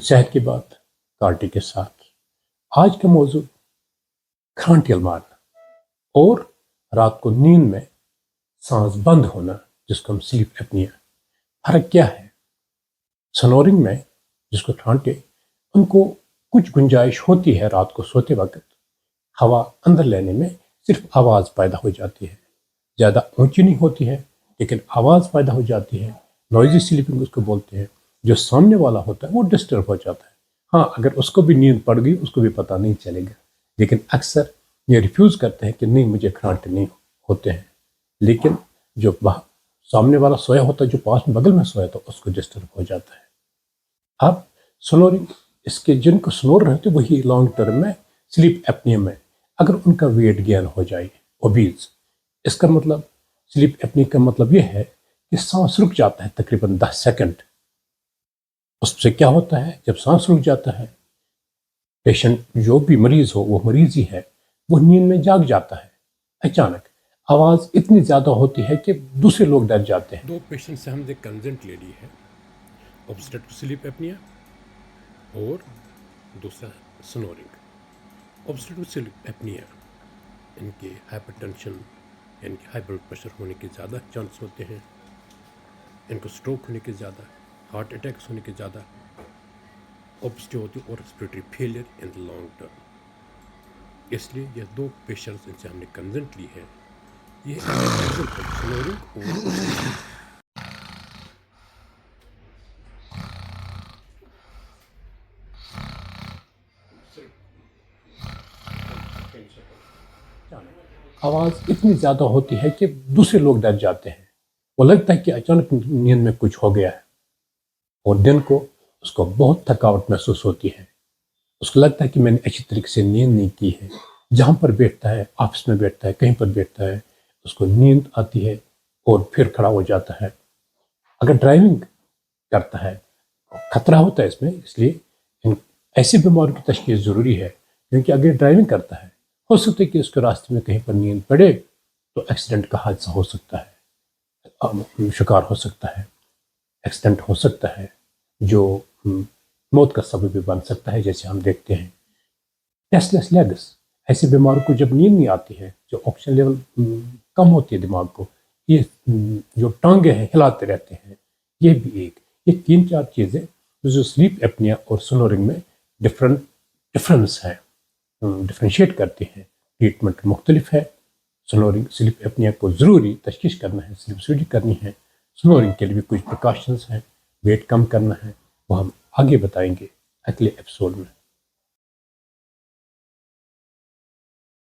صحت کی بات کارٹی کے ساتھ آج کا موضوع کھانٹیل مارنا اور رات کو نیند میں سانس بند ہونا جس کو ہم سلیپ اپنیا. فرق کیا ہے؟ سنورنگ میں جس کو کھانٹے ان کو کچھ گنجائش ہوتی ہے رات کو سوتے وقت ہوا اندر لینے میں، صرف آواز پیدا ہو جاتی ہے، زیادہ اونچی نہیں ہوتی ہے لیکن آواز پیدا ہو جاتی ہے. نوائزی سلیپنگ اس کو بولتے ہیں. جو سامنے والا ہوتا ہے وہ ڈسٹرب ہو جاتا ہے. ہاں اگر اس کو بھی نیند پڑ گئی اس کو بھی پتہ نہیں چلے گا، لیکن اکثر یہ ریفیوز کرتے ہیں کہ نہیں مجھے کھانٹے نہیں ہوتے ہیں. لیکن جو سامنے والا سویا ہوتا ہے، جو پاس میں بغل میں سویا تھا، اس کو ڈسٹرب ہو جاتا ہے. اب سنورنگ اس کے جن کو سنور رہتے وہی لانگ ٹرم میں سلیپ اپنیا میں اگر ان کا ویٹ گین ہو جائے اوبیز، اس کا مطلب سلیپ اپنیا کا مطلب یہ ہے کہ سانس رک جاتا ہے تقریباً 10 سیکنڈ. اس سے کیا ہوتا ہے جب سانس رک جاتا ہے، پیشنٹ جو بھی مریض ہو وہ مریض ہی ہے، وہ نیند میں جاگ جاتا ہے. اچانک آواز اتنی زیادہ ہوتی ہے کہ دوسرے لوگ ڈر جاتے ہیں. 2 پیشنٹ سے ہم نے کنسنٹ لے لی ہے، obstructive sleep apnea اور دوسرا سنورنگ. obstructive sleep apnea ان کے ہائپر ٹینشن یعنی کہ ہائی بلڈ پریشر ہونے کے زیادہ چانس ہوتے ہیں، ان کو سٹروک ہونے کے زیادہ، ہارٹ اٹیکس ہونے کے زیادہ اوبسٹی ہوتی اور respiratory failure in the long term. اس لیے یہ 2 پیشنٹس ان سے ہم نے کنسنٹ لی ہے. یہ سنورنگ اور آواز اتنی زیادہ ہوتی ہے کہ دوسرے لوگ ڈر جاتے ہیں. وہ لگتا ہے کہ اچانک نیند میں کچھ ہو گیا ہے، اور دن کو اس کو بہت تھکاوٹ محسوس ہوتی ہے. اس کو لگتا ہے کہ میں نے اچھی طریقے سے نیند نہیں کی ہے. جہاں پر بیٹھتا ہے، آفس میں بیٹھتا ہے، کہیں پر بیٹھتا ہے، اس کو نیند آتی ہے اور پھر کھڑا ہو جاتا ہے. اگر ڈرائیونگ کرتا ہے خطرہ ہوتا ہے اس میں، اس لیے ایسی بیماریوں کی تشخیص ضروری ہے. کیونکہ اگر ڈرائیونگ کرتا ہے ہو سکتا ہے کہ اس کے راستے میں کہیں پر نیند پڑے تو ایکسیڈنٹ کا حادثہ ہو سکتا ہے، شکار ہو سکتا ہے، ایکسیڈنٹ ہو سکتا ہے جو موت کا سبب بھی بن سکتا ہے. جیسے ہم دیکھتے ہیں ریسٹلیس لیگس، ایسی بیماروں کو جب نیند نہیں آتی ہے، جو آکسیجن لیول کم ہوتی ہے دماغ کو، یہ جو ٹانگیں ہیں ہلاتے رہتے ہیں. یہ بھی یہ 3-4 چیزیں جو سلیپ اپنیا اور سنورنگ میں ڈفرینس ہے، ڈفرینشیٹ کرتے ہیں. ٹریٹمنٹ مختلف ہے. سنورنگ سلیپ اپنیا کو ضروری تشخیص کرنا ہے، سلیپ اسٹڈی کرنی ہے. سنورنگ کے لیے کچھ پریکاشنز ہیں، ویٹ کم کرنا ہے، وہ ہم آگے بتائیں گے اگلے ایپیسوڈ میں.